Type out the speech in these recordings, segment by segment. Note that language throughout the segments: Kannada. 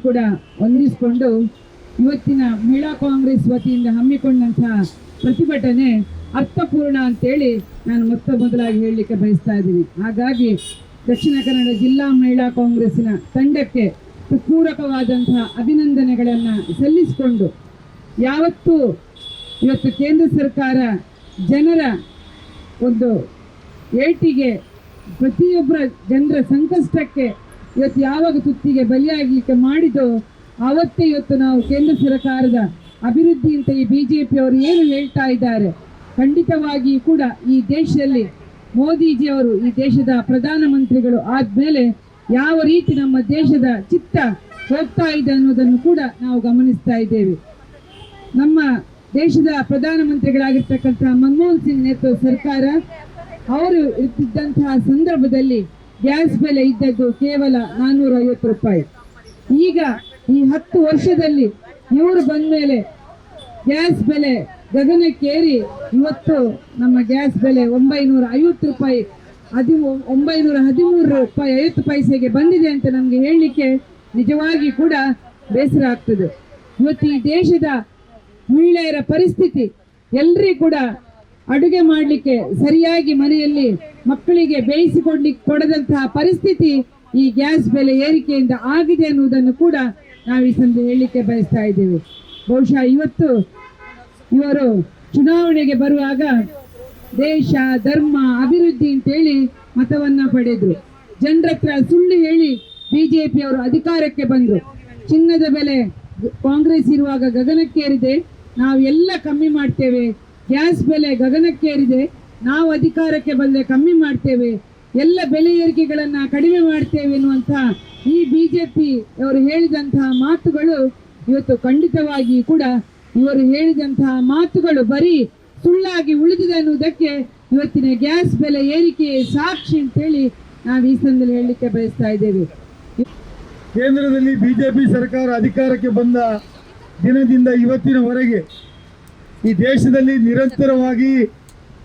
ಕೂಡ ಹೊಂದಿಸಿಕೊಂಡು ಇವತ್ತಿನ ಮಹಿಳಾ ಕಾಂಗ್ರೆಸ್ ವತಿಯಿಂದ ಹಮ್ಮಿಕೊಂಡಂತಹ ಪ್ರತಿಭಟನೆ ಅರ್ಥಪೂರ್ಣ ಅಂತೇಳಿ ನಾನು ಮೊದಲಾಗಿ ಹೇಳಲಿಕ್ಕೆ ಬಯಸ್ತಾ ಇದ್ದೀನಿ. ಹಾಗಾಗಿ ದಕ್ಷಿಣ ಕನ್ನಡ ಜಿಲ್ಲಾ ಮಹಿಳಾ ಕಾಂಗ್ರೆಸ್ಸಿನ ತಂಡಕ್ಕೆ ಪೂರಕವಾದಂತಹ ಅಭಿನಂದನೆಗಳನ್ನು ಸಲ್ಲಿಸಿಕೊಂಡು, ಯಾವತ್ತೂ ಇವತ್ತು ಕೇಂದ್ರ ಸರ್ಕಾರ ಜನರ ಒಂದು ಏಟಿಗೆ, ಪ್ರತಿಯೊಬ್ಬರ ಜನರ ಸಂಕಷ್ಟಕ್ಕೆ ಇವತ್ತು ಯಾವಾಗ ತುತ್ತಿಗೆ ಬಲಿಯಾಗಲಿಕ್ಕೆ ಮಾಡಿದೋ ಆವತ್ತೇ ಇವತ್ತು ನಾವು ಕೇಂದ್ರ ಸರ್ಕಾರದ ಅಭಿವೃದ್ಧಿ ಅಂತ ಈ ಬಿಜೆಪಿಯವರು ಏನು ಹೇಳ್ತಾ ಇದ್ದಾರೆ, ಖಂಡಿತವಾಗಿ ಕೂಡ ಈ ದೇಶದಲ್ಲಿ ಮೋದಿಜಿಯವರು ಈ ದೇಶದ ಪ್ರಧಾನಮಂತ್ರಿಗಳು ಆದಮೇಲೆ ಯಾವ ರೀತಿ ನಮ್ಮ ದೇಶದ ಚಿತ್ತ ಹೋಗ್ತಾ ಇದೆ ಅನ್ನೋದನ್ನು ಕೂಡ ನಾವು ಗಮನಿಸ್ತಾ ಇದ್ದೇವೆ. ನಮ್ಮ ದೇಶದ ಪ್ರಧಾನಮಂತ್ರಿಗಳಾಗಿರ್ತಕ್ಕಂಥ ಮನಮೋಹನ್ ಸಿಂಗ್ ನೇತೃತ್ವದ ಸರ್ಕಾರ ಅವರು ಇರ್ತಿದ್ದಂತಹ ಸಂದರ್ಭದಲ್ಲಿ ಗ್ಯಾಸ್ ಬೆಲೆ ಇದ್ದದ್ದು ಕೇವಲ 450 ರೂಪಾಯಿ. ಈಗ ಈ 10 ವರ್ಷದಲ್ಲಿ ಇವರು ಬಂದ ಮೇಲೆ ಗ್ಯಾಸ್ ಬೆಲೆ ಗಗನಕ್ಕೇರಿ ಇವತ್ತು ನಮ್ಮ ಗ್ಯಾಸ್ ಬೆಲೆ 950 ರೂಪಾಯಿ, 913 ರೂಪಾಯಿ 50 ಪೈಸೆಗೆ ಬಂದಿದೆ ಅಂತ ನಮಗೆ ಹೇಳಲಿಕ್ಕೆ ನಿಜವಾಗಿ ಕೂಡ ಬೇಸರ ಆಗ್ತದೆ. ಇವತ್ತು ಈ ದೇಶದ ಮಹಿಳೆಯರ ಪರಿಸ್ಥಿತಿ, ಎಲ್ಲರೂ ಕೂಡ ಅಡುಗೆ ಮಾಡಲಿಕ್ಕೆ ಸರಿಯಾಗಿ ಮನೆಯಲ್ಲಿ ಮಕ್ಕಳಿಗೆ ಕೊಡದಂತಹ ಪರಿಸ್ಥಿತಿ ಈ ಗ್ಯಾಸ್ ಬೆಲೆ ಏರಿಕೆಯಿಂದ ಆಗಿದೆ ಅನ್ನುವುದನ್ನು ಕೂಡ ನಾವು ಈ ಸಂದರ್ಭ ಹೇಳಲಿಕ್ಕೆ ಬಯಸ್ತಾ ಇದ್ದೇವೆ. ಬಹುಶಃ ಇವತ್ತು ಇವರು ಚುನಾವಣೆಗೆ ಬರುವಾಗ ದೇಶ, ಧರ್ಮ, ಅಭಿವೃದ್ಧಿ ಅಂತೇಳಿ ಮತವನ್ನ ಪಡೆದ್ರು. ಜನರ ಹತ್ರ ಸುಳ್ಳು ಹೇಳಿ ಬಿಜೆಪಿಯವರು ಅಧಿಕಾರಕ್ಕೆ ಬಂದರು. ಚಿನ್ನದ ಬೆಲೆ ಕಾಂಗ್ರೆಸ್ ಇರುವಾಗ ಗಗನಕ್ಕೇರಿದೆ, ನಾವು ಎಲ್ಲ ಕಮ್ಮಿ ಮಾಡ್ತೇವೆ. ಗ್ಯಾಸ್ ಬೆಲೆ ಗಗನಕ್ಕೇರಿದೆ, ನಾವು ಅಧಿಕಾರಕ್ಕೆ ಬಂದರೆ ಕಮ್ಮಿ ಮಾಡ್ತೇವೆ, ಎಲ್ಲ ಬೆಲೆ ಏರಿಕೆಗಳನ್ನು ಕಡಿಮೆ ಮಾಡ್ತೇವೆ ಎನ್ನುವಂಥ ಈ ಬಿಜೆಪಿ ಅವರು ಹೇಳಿದಂತಹ ಮಾತುಗಳು ಇವತ್ತು ಖಂಡಿತವಾಗಿ ಕೂಡ ಇವರು ಹೇಳಿದಂತಹ ಮಾತುಗಳು ಬರೀ ಸುಳ್ಳಾಗಿ ಉಳಿದಿದೆ ಅನ್ನುವುದಕ್ಕೆ ಇವತ್ತಿನ ಗ್ಯಾಸ್ ಬೆಲೆ ಏರಿಕೆ ಸಾಕ್ಷಿ ಅಂತೇಳಿ ನಾವು ಈ ಸಂದರ್ಭದಲ್ಲಿ ಹೇಳಲಿಕ್ಕೆ ಬಯಸ್ತಾ ಇದ್ದೇವೆ. ಕೇಂದ್ರದಲ್ಲಿ ಬಿಜೆಪಿ ಸರ್ಕಾರ ಅಧಿಕಾರಕ್ಕೆ ಬಂದ ದಿನದಿಂದ ಇವತ್ತಿನವರೆಗೆ ಈ ದೇಶದಲ್ಲಿ ನಿರಂತರವಾಗಿ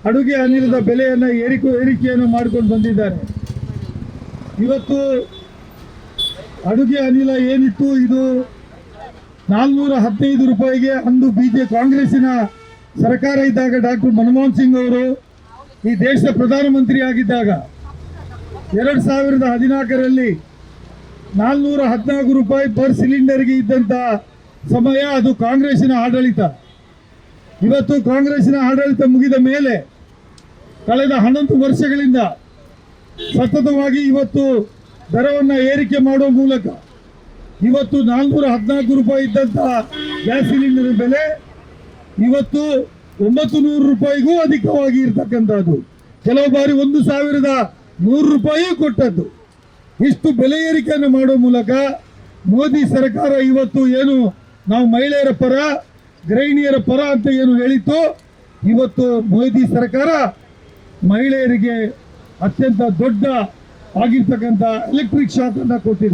ಅಡುಗೆ ಅನಿಲದ ಬೆಲೆಯನ್ನು ಏರಿಕೆಯನ್ನು ಮಾಡಿಕೊಂಡು ಬಂದಿದ್ದಾರೆ. ಇವತ್ತು ಅಡುಗೆ ಅನಿಲ ಏನಿತ್ತು ಇದು 415 ರೂಪಾಯಿಗೆ ಅಂದು ಕಾಂಗ್ರೆಸ್ಸಿನ ಸರ್ಕಾರ ಇದ್ದಾಗ ಡಾಕ್ಟರ್ ಮನಮೋಹನ್ ಸಿಂಗ್ ಅವರು ಈ ದೇಶದ ಪ್ರಧಾನಮಂತ್ರಿ ಆಗಿದ್ದಾಗ 2014ರಲ್ಲಿ 414 ರೂಪಾಯಿ ಪರ್ ಸಿಲಿಂಡರ್ಗೆ ಇದ್ದಂಥ ಸಮಯ ಅದು ಕಾಂಗ್ರೆಸ್ಸಿನ ಆಡಳಿತ. ಇವತ್ತು ಕಾಂಗ್ರೆಸ್ಸಿನ ಆಡಳಿತ ಮುಗಿದ ಮೇಲೆ ಕಳೆದ 11 ವರ್ಷಗಳಿಂದ ಸತತವಾಗಿ ಇವತ್ತು ದರವನ್ನು ಏರಿಕೆ ಮಾಡುವ ಮೂಲಕ ಇವತ್ತು 414 ರೂಪಾಯಿ ಇದ್ದಂಥ ಗ್ಯಾಸ್ ಸಿಲಿಂಡರ್ ಬೆಲೆ ಇವತ್ತು 900 ರೂಪಾಯಿಗೂ ಅಧಿಕವಾಗಿ ಇರ್ತಕ್ಕಂಥದ್ದು. ಕೆಲವು ಬಾರಿ 1100 ರೂಪಾಯಿ ಕೊಟ್ಟದ್ದು. ಇಷ್ಟು ಬೆಲೆ ಏರಿಕೆಯನ್ನು ಮಾಡುವ ಮೂಲಕ ಮೋದಿ ಸರ್ಕಾರ ಇವತ್ತು ಏನು ನಾವು ಮಹಿಳೆಯರ ಪರ, ಗೃಹಿಣಿಯರ ಪರ ಅಂತ ಏನು ಹೇಳಿತ್ತು, ಇವತ್ತು ಮೋದಿ ಸರ್ಕಾರ ಮಹಿಳೆಯರಿಗೆ ಅತ್ಯಂತ ದೊಡ್ಡ ಆಗಿರ್ತಕ್ಕಂಥ ಎಲೆಕ್ಟ್ರಿಕ್ ಶಾಕ್ ಅನ್ನು ಕೊಟ್ಟಿದೆ.